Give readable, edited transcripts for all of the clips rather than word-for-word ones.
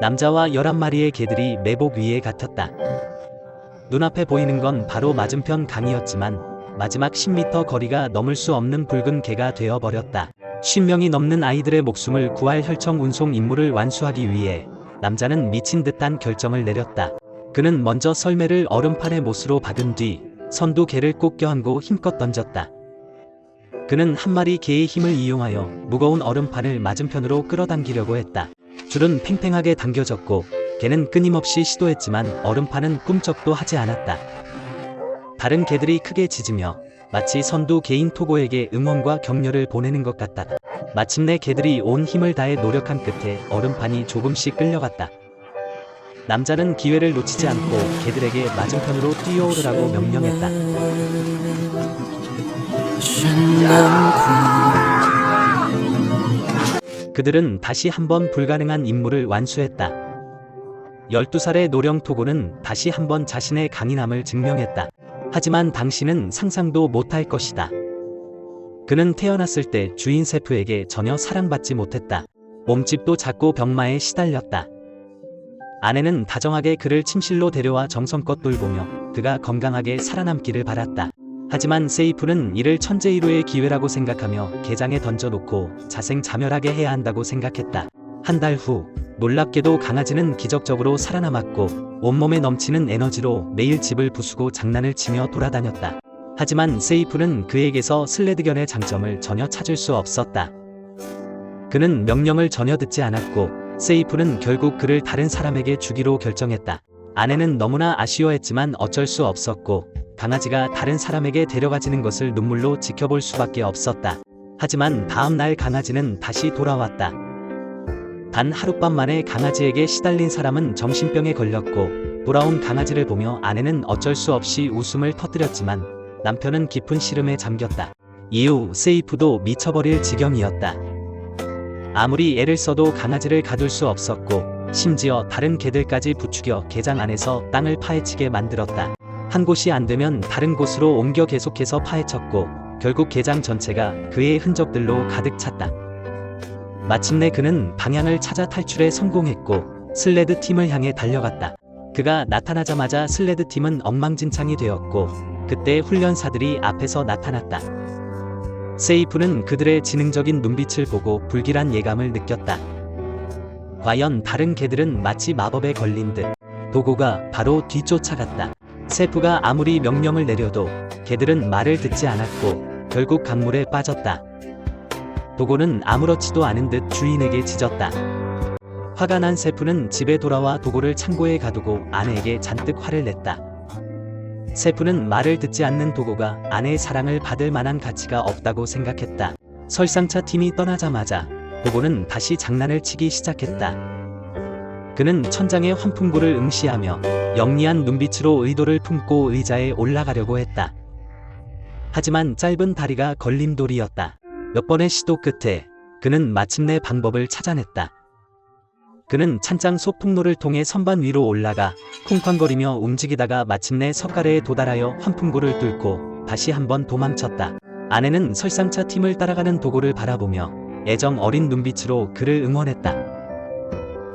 남자와 11마리의 개들이 매복 위에 갇혔다. 눈앞에 보이는 건 바로 맞은편 강이었지만 마지막 10m 거리가 넘을 수 없는 붉은 개가 되어버렸다. 10명이 넘는 아이들의 목숨을 구할 혈청 운송 임무를 완수하기 위해 남자는 미친 듯한 결정을 내렸다. 그는 먼저 썰매를 얼음판에 못으로 박은 뒤 선두 개를 꼭 껴안고 힘껏 던졌다. 그는 한 마리 개의 힘을 이용하여 무거운 얼음판을 맞은편으로 끌어당기려고 했다. 줄은 팽팽하게 당겨졌고 개는 끊임없이 시도했지만 얼음판은 꿈쩍도 하지 않았다. 다른 개들이 크게 짖으며 마치 선두 개인 토고에게 응원과 격려를 보내는 것 같다. 마침내 개들이 온 힘을 다해 노력한 끝에 얼음판이 조금씩 끌려갔다. 남자는 기회를 놓치지 않고 개들에게 맞은편으로 뛰어오르라고 명령했다. 그들은 다시 한번 불가능한 임무를 완수했다. 12살의 노령 토고는 다시 한번 자신의 강인함을 증명했다. 하지만 당신은 상상도 못할 것이다. 그는 태어났을 때 주인 세프에게 전혀 사랑받지 못했다. 몸집도 작고 병마에 시달렸다. 아내는 다정하게 그를 침실로 데려와 정성껏 돌보며 그가 건강하게 살아남기를 바랐다. 하지만 세이프는 이를 천재일우의 기회라고 생각하며 개장에 던져놓고 자생자멸하게 해야 한다고 생각했다. 한 달 후 놀랍게도 강아지는 기적적으로 살아남았고 온몸에 넘치는 에너지로 매일 집을 부수고 장난을 치며 돌아다녔다. 하지만 세이프는 그에게서 슬레드견의 장점을 전혀 찾을 수 없었다. 그는 명령을 전혀 듣지 않았고 세이프는 결국 그를 다른 사람에게 주기로 결정했다. 아내는 너무나 아쉬워했지만 어쩔 수 없었고 강아지가 다른 사람에게 데려가지는 것을 눈물로 지켜볼 수밖에 없었다. 하지만 다음 날 강아지는 다시 돌아왔다. 단 하룻밤 만에 강아지에게 시달린 사람은 정신병에 걸렸고 돌아온 강아지를 보며 아내는 어쩔 수 없이 웃음을 터뜨렸지만 남편은 깊은 시름에 잠겼다. 이후 세이프도 미쳐버릴 지경이었다. 아무리 애를 써도 강아지를 가둘 수 없었고 심지어 다른 개들까지 부추겨 개장 안에서 땅을 파헤치게 만들었다. 한 곳이 안 되면 다른 곳으로 옮겨 계속해서 파헤쳤고 결국 개장 전체가 그의 흔적들로 가득 찼다. 마침내 그는 방향을 찾아 탈출에 성공했고 슬레드 팀을 향해 달려갔다. 그가 나타나자마자 슬레드 팀은 엉망진창이 되었고 그때 훈련사들이 앞에서 나타났다. 세이프는 그들의 지능적인 눈빛을 보고 불길한 예감을 느꼈다. 과연 다른 개들은 마치 마법에 걸린 듯 도고가 바로 뒤쫓아갔다. 세프가 아무리 명령을 내려도 개들은 말을 듣지 않았고 결국 강물에 빠졌다. 도고는 아무렇지도 않은 듯 주인에게 짖었다. 화가 난 세프는 집에 돌아와 도고를 창고에 가두고 아내에게 잔뜩 화를 냈다. 세프는 말을 듣지 않는 도고가 아내의 사랑을 받을 만한 가치가 없다고 생각했다. 설상차 팀이 떠나자마자 도고는 다시 장난을 치기 시작했다. 그는 천장의 환풍구를 응시하며 영리한 눈빛으로 의도를 품고 의자에 올라가려고 했다. 하지만 짧은 다리가 걸림돌이었다. 몇 번의 시도 끝에 그는 마침내 방법을 찾아냈다. 그는 찬장 소풍로를 통해 선반 위로 올라가 쿵쾅거리며 움직이다가 마침내 석가래에 도달하여 환풍구를 뚫고 다시 한번 도망쳤다. 아내는 설상차 팀을 따라가는 도고를 바라보며 애정 어린 눈빛으로 그를 응원했다.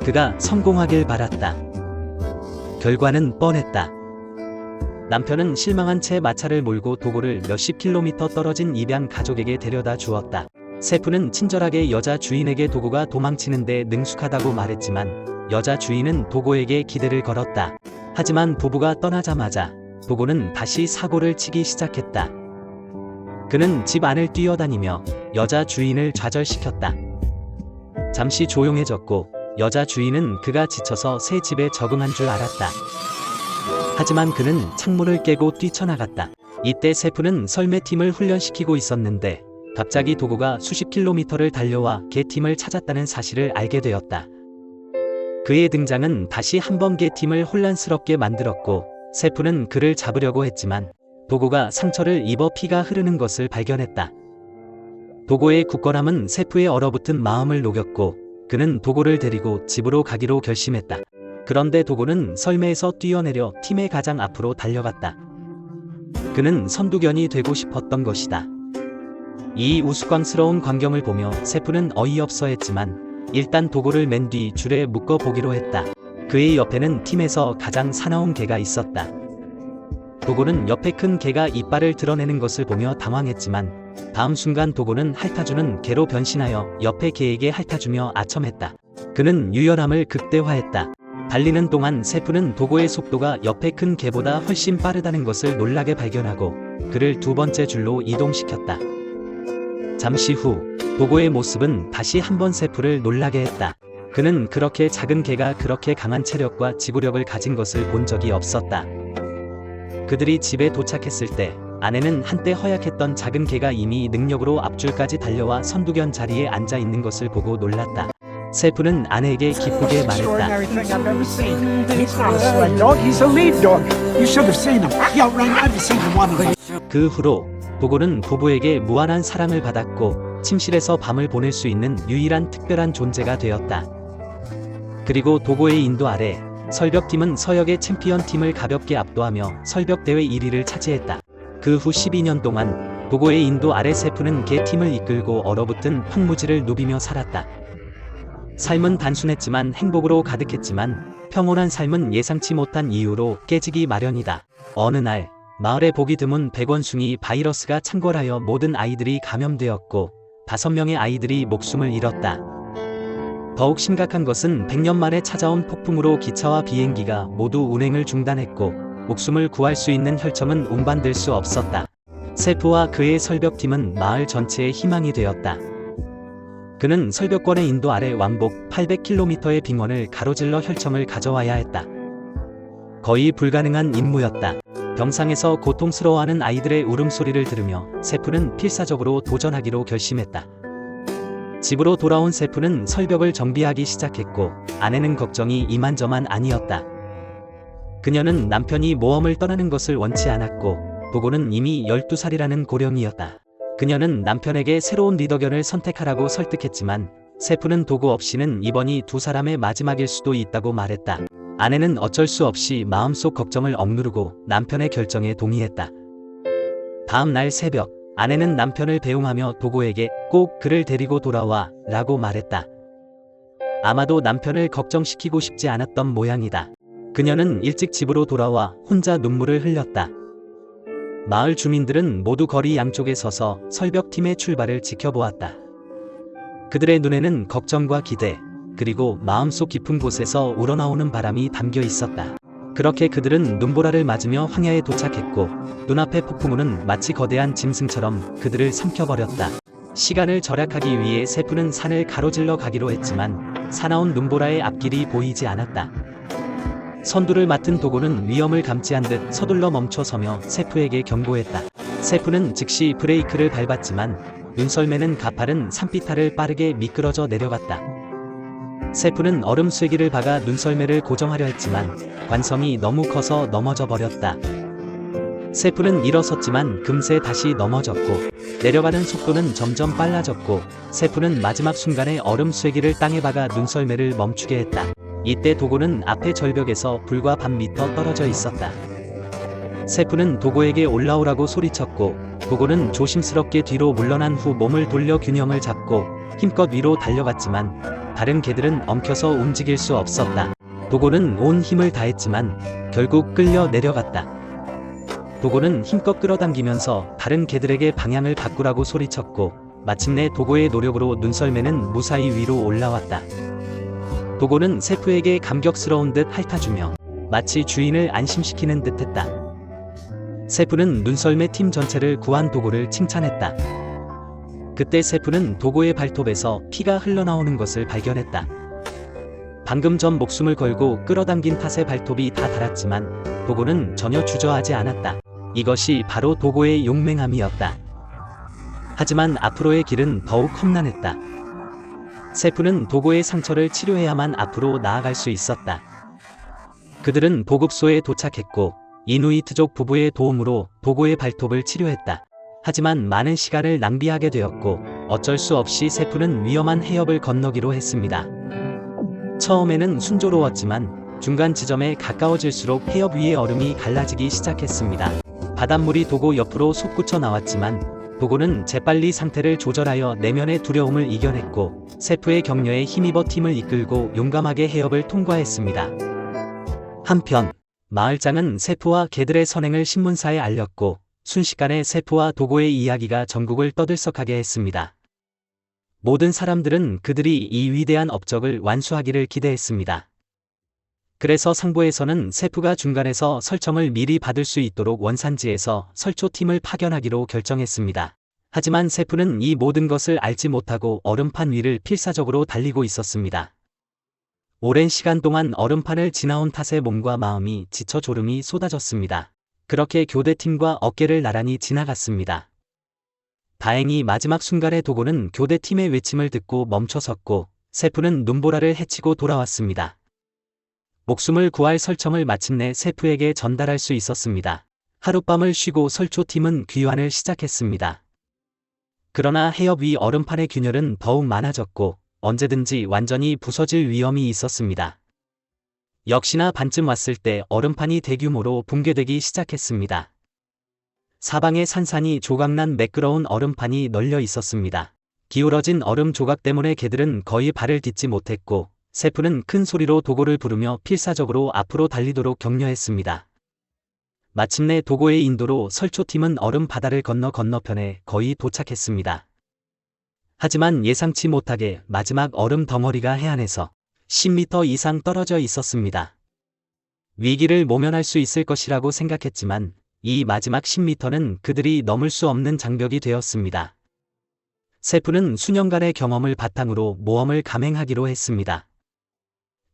그가 성공하길 바랐다. 결과는 뻔했다. 남편은 실망한 채 마차를 몰고 도고를 몇십 킬로미터 떨어진 입양 가족에게 데려다 주었다. 세프는 친절하게 여자 주인에게 도고가 도망치는데 능숙하다고 말했지만 여자 주인은 도고에게 기대를 걸었다. 하지만 부부가 떠나자마자 도고는 다시 사고를 치기 시작했다. 그는 집 안을 뛰어다니며 여자 주인을 좌절시켰다. 잠시 조용해졌고 여자 주인은 그가 지쳐서 새 집에 적응한 줄 알았다. 하지만 그는 창문을 깨고 뛰쳐나갔다. 이때 세프는 썰매팀을 훈련시키고 있었는데 갑자기 도고가 수십 킬로미터를 달려와 개팀을 찾았다는 사실을 알게 되었다. 그의 등장은 다시 한번 개팀을 혼란스럽게 만들었고 세프는 그를 잡으려고 했지만 도고가 상처를 입어 피가 흐르는 것을 발견했다. 도고의 굳건함은 세프의 얼어붙은 마음을 녹였고 그는 도고를 데리고 집으로 가기로 결심했다. 그런데 도고는 썰매에서 뛰어내려 팀의 가장 앞으로 달려갔다. 그는 선두견이 되고 싶었던 것이다. 이 우스꽝스러운 광경을 보며 세프는 어이없어 했지만 일단 도구를 맨 뒤 줄에 묶어 보기로 했다. 그의 옆에는 팀에서 가장 사나운 개가 있었다. 도구는 옆에 큰 개가 이빨을 드러내는 것을 보며 당황했지만 다음 순간 도구는 핥아주는 개로 변신하여 옆에 개에게 핥아주며 아첨했다. 그는 유연함을 극대화했다. 달리는 동안 세프는 도구의 속도가 옆에 큰 개보다 훨씬 빠르다는 것을 놀라게 발견하고 그를 두 번째 줄로 이동시켰다. 잠시 후 도구의 모습은 다시 한번 세프를 놀라게 했다. 그는 그렇게 작은 개가 그렇게 강한 체력과 지구력을 가진 것을 본 적이 없었다. 그들이 집에 도착했을 때 아내는 한때 허약했던 작은 개가 이미 능력으로 앞줄까지 달려와 선두견 자리에 앉아 있는 것을 보고 놀랐다. 세프는 아내에게 기쁘게 말했다. 그 후로 도구는 부부에게 무한한 사랑을 받았고 침실에서 밤을 보낼 수 있는 유일한 특별한 존재가 되었다. 그리고 도구의 인도 아래 설벽팀은 서역의 챔피언 팀을 가볍게 압도하며 설벽대회 1위를 차지했다. 그 후 12년 동안 도구의 인도 아래 세프는 개 팀을 이끌고 얼어붙은 황무지를 누비며 살았다. 삶은 단순했지만 행복으로 가득했지만 평온한 삶은 예상치 못한 이유로 깨지기 마련이다. 어느 날 마을에 보기 드문 백원숭이 바이러스가 창궐하여 모든 아이들이 감염되었고 5명의 아이들이 목숨을 잃었다. 더욱 심각한 것은 100년 만에 찾아온 폭풍으로 기차와 비행기가 모두 운행을 중단했고 목숨을 구할 수 있는 혈청은 운반될 수 없었다. 세프와 그의 설벽팀은 마을 전체의 희망이 되었다. 그는 설벽권의 인도 아래 왕복 800km의 빙원을 가로질러 혈청을 가져와야 했다. 거의 불가능한 임무였다. 병상에서 고통스러워하는 아이들의 울음소리를 들으며 세프는 필사적으로 도전하기로 결심했다. 집으로 돌아온 세프는 설벽을 정비하기 시작했고 아내는 걱정이 이만저만 아니었다. 그녀는 남편이 모험을 떠나는 것을 원치 않았고 도구는 이미 12살이라는 고령이었다. 그녀는 남편에게 새로운 리더견을 선택하라고 설득했지만 세프는 도구 없이는 이번이 두 사람의 마지막일 수도 있다고 말했다. 아내는 어쩔 수 없이 마음속 걱정을 억누르고 남편의 결정에 동의했다. 다음 날 새벽 아내는 남편을 배웅하며 도구에게 꼭 그를 데리고 돌아와 라고 말했다. 아마도 남편을 걱정시키고 싶지 않았던 모양이다. 그녀는 일찍 집으로 돌아와 혼자 눈물을 흘렸다. 마을 주민들은 모두 거리 양쪽에 서서 설벽팀의 출발을 지켜보았다. 그들의 눈에는 걱정과 기대, 그리고 마음속 깊은 곳에서 우러나오는 바람이 담겨 있었다. 그렇게 그들은 눈보라를 맞으며 황야에 도착했고 눈앞의 폭풍우는 마치 거대한 짐승처럼 그들을 삼켜버렸다. 시간을 절약하기 위해 세프는 산을 가로질러 가기로 했지만 사나운 눈보라의 앞길이 보이지 않았다. 선두를 맡은 도구는 위험을 감지한 듯 서둘러 멈춰서며 세프에게 경고했다. 세프는 즉시 브레이크를 밟았지만 눈썰매는 가파른 산비탈을 빠르게 미끄러져 내려갔다. 세프는 얼음 쐐기를 박아 눈썰매를 고정하려 했지만 관성이 너무 커서 넘어져 버렸다. 세프는 일어섰지만 금세 다시 넘어졌고 내려가는 속도는 점점 빨라졌고 세프는 마지막 순간에 얼음 쐐기를 땅에 박아 눈썰매를 멈추게 했다. 이때 도구는 앞의 절벽에서 불과 반 미터 떨어져 있었다. 세프는 도구에게 올라오라고 소리쳤고 도구는 조심스럽게 뒤로 물러난 후 몸을 돌려 균형을 잡고 힘껏 위로 달려갔지만 다른 개들은 엉켜서 움직일 수 없었다. 도구는 온 힘을 다했지만 결국 끌려 내려갔다. 도구는 힘껏 끌어당기면서 다른 개들에게 방향을 바꾸라고 소리쳤고 마침내 도구의 노력으로 눈썰매는 무사히 위로 올라왔다. 도구는 세프에게 감격스러운 듯 핥아주며 마치 주인을 안심시키는 듯 했다. 세프는 눈썰매 팀 전체를 구한 도구를 칭찬했다. 그때 세프는 도구의 발톱에서 피가 흘러나오는 것을 발견했다. 방금 전 목숨을 걸고 끌어당긴 탓에 발톱이 다 닳았지만 도구는 전혀 주저하지 않았다. 이것이 바로 도구의 용맹함이었다. 하지만 앞으로의 길은 더욱 험난했다. 세프는 도구의 상처를 치료해야만 앞으로 나아갈 수 있었다. 그들은 보급소에 도착했고 이누이트족 부부의 도움으로 도구의 발톱을 치료했다. 하지만 많은 시간을 낭비하게 되었고 어쩔 수 없이 세프는 위험한 해협을 건너기로 했습니다. 처음에는 순조로웠지만 중간 지점에 가까워질수록 해협 위의 얼음이 갈라지기 시작했습니다. 바닷물이 도구 옆으로 솟구쳐 나왔지만 도고는 재빨리 상태를 조절하여 내면의 두려움을 이겨냈고 세프의 격려에 힘입어 팀을 이끌고 용감하게 해협을 통과했습니다. 한편 마을장은 세프와 개들의 선행을 신문사에 알렸고 순식간에 세프와 도고의 이야기가 전국을 떠들썩하게 했습니다. 모든 사람들은 그들이 이 위대한 업적을 완수하기를 기대했습니다. 그래서 상부에서는 세프가 중간에서 설청을 미리 받을 수 있도록 원산지에서 설초팀을 파견하기로 결정했습니다. 하지만 세프는 이 모든 것을 알지 못하고 얼음판 위를 필사적으로 달리고 있었습니다. 오랜 시간 동안 얼음판을 지나온 탓에 몸과 마음이 지쳐 졸음이 쏟아졌습니다. 그렇게 교대팀과 어깨를 나란히 지나갔습니다. 다행히 마지막 순간에 도고는 교대팀의 외침을 듣고 멈춰섰고 세프는 눈보라를 헤치고 돌아왔습니다. 목숨을 구할 설청을 마침내 세프에게 전달할 수 있었습니다. 하룻밤을 쉬고 설초팀은 귀환을 시작했습니다. 그러나 해협 위 얼음판의 균열은 더욱 많아졌고 언제든지 완전히 부서질 위험이 있었습니다. 역시나 반쯤 왔을 때 얼음판이 대규모로 붕괴되기 시작했습니다. 사방에 산산이 조각난 매끄러운 얼음판이 널려 있었습니다. 기울어진 얼음 조각 때문에 개들은 거의 발을 딛지 못했고 세프는 큰 소리로 도고를 부르며 필사적으로 앞으로 달리도록 격려했습니다. 마침내 도고의 인도로 설초팀은 얼음 바다를 건너 건너편에 거의 도착했습니다. 하지만 예상치 못하게 마지막 얼음 덩어리가 해안에서 10m 이상 떨어져 있었습니다. 위기를 모면할 수 있을 것이라고 생각했지만 이 마지막 10m는 그들이 넘을 수 없는 장벽이 되었습니다. 세프는 수년간의 경험을 바탕으로 모험을 감행하기로 했습니다.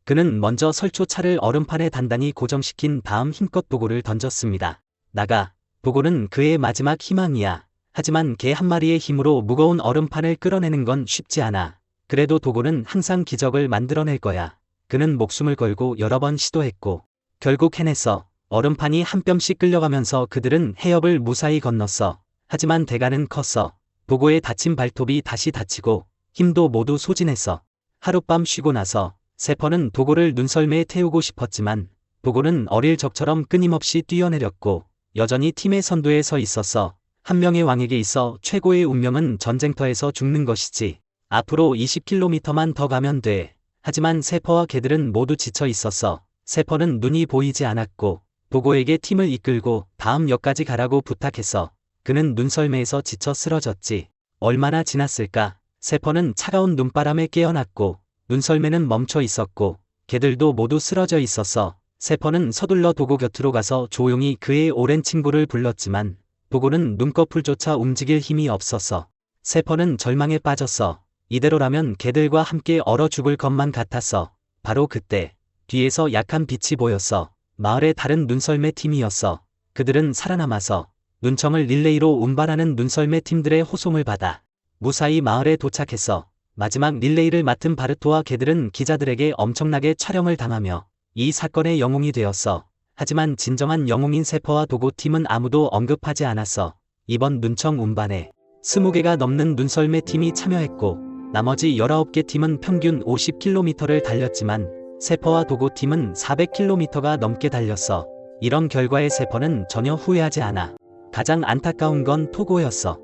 그는 먼저 설초차를 얼음판에 단단히 고정시킨 다음 힘껏 도고를 던졌습니다. 나가. 도고는 그의 마지막 희망이야. 하지만 개 한 마리의 힘으로 무거운 얼음판을 끌어내는 건 쉽지 않아. 그래도 도고는 항상 기적을 만들어낼 거야. 그는 목숨을 걸고 여러 번 시도했고 결국 해냈어. 얼음판이 한 뼘씩 끌려가면서 그들은 해협을 무사히 건넜어. 하지만 대가는 컸어. 도고의 다친 발톱이 다시 다치고 힘도 모두 소진했어. 하룻밤 쉬고 나서 세퍼는 도고를 눈썰매에 태우고 싶었지만 도고는 어릴 적처럼 끊임없이 뛰어내렸고 여전히 팀의 선두에 서 있었어. 한 명의 왕에게 있어 최고의 운명은 전쟁터에서 죽는 것이지. 앞으로 20km만 더 가면 돼. 하지만 세퍼와 개들은 모두 지쳐 있었어. 세퍼는 눈이 보이지 않았고 도고에게 팀을 이끌고 다음 역까지 가라고 부탁했어. 그는 눈썰매에서 지쳐 쓰러졌지. 얼마나 지났을까? 세퍼는 차가운 눈바람에 깨어났고 눈썰매는 멈춰 있었고 개들도 모두 쓰러져 있었어. 세퍼는 서둘러 도고 곁으로 가서 조용히 그의 오랜 친구를 불렀지만 도고는 눈꺼풀조차 움직일 힘이 없었어. 세퍼는 절망에 빠졌어. 이대로라면 개들과 함께 얼어 죽을 것만 같았어. 바로 그때 뒤에서 약한 빛이 보였어. 마을의 다른 눈썰매 팀이었어. 그들은 살아남아서 눈청을 릴레이로 운반하는 눈썰매 팀들의 호송을 받아 무사히 마을에 도착했어. 마지막 릴레이를 맡은 바르토와 개들은 기자들에게 엄청나게 촬영을 당하며 이 사건의 영웅이 되었어. 하지만 진정한 영웅인 세퍼와 도고 팀은 아무도 언급하지 않았어. 이번 눈청 운반에 20개가 넘는 눈썰매 팀이 참여했고 나머지 19개 팀은 평균 50km를 달렸지만 세퍼와 도고 팀은 400km가 넘게 달렸어. 이런 결과에 세퍼는 전혀 후회하지 않아. 가장 안타까운 건 토고였어.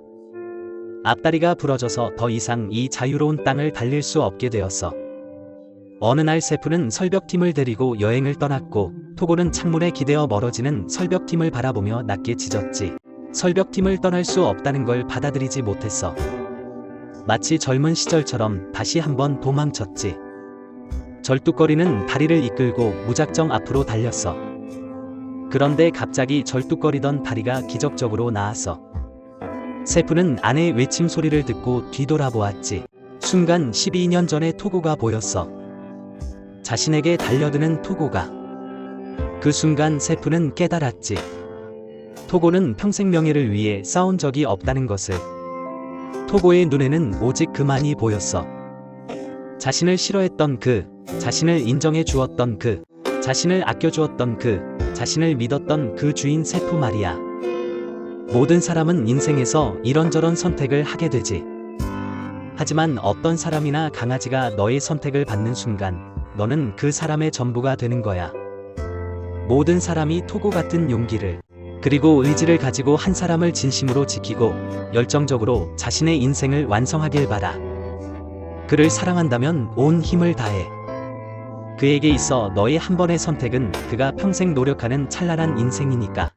앞다리가 부러져서 더 이상 이 자유로운 땅을 달릴 수 없게 되었어. 어느 날 세프는 설벽팀을 데리고 여행을 떠났고 토고는 창문에 기대어 멀어지는 설벽팀을 바라보며 낮게 짖었지. 설벽팀을 떠날 수 없다는 걸 받아들이지 못했어. 마치 젊은 시절처럼 다시 한번 도망쳤지. 절뚝거리는 다리를 이끌고 무작정 앞으로 달렸어. 그런데 갑자기 절뚝거리던 다리가 기적적으로 나았어. 세프는 아내의 외침 소리를 듣고 뒤돌아보았지. 순간 12년 전의 토고가 보였어. 자신에게 달려드는 토고가. 그 순간 세프는 깨달았지. 토고는 평생 명예를 위해 싸운 적이 없다는 것을. 토고의 눈에는 오직 그만이 보였어. 자신을 싫어했던 그, 자신을 인정해 주었던 그, 자신을 아껴주었던 그, 자신을 믿었던 그 주인 세프 말이야. 모든 사람은 인생에서 이런저런 선택을 하게 되지. 하지만 어떤 사람이나 강아지가 너의 선택을 받는 순간 너는 그 사람의 전부가 되는 거야. 모든 사람이 토고 같은 용기를 그리고 의지를 가지고 한 사람을 진심으로 지키고 열정적으로 자신의 인생을 완성하길 바라. 그를 사랑한다면 온 힘을 다해. 그에게 있어 너의 한 번의 선택은 그가 평생 노력하는 찬란한 인생이니까.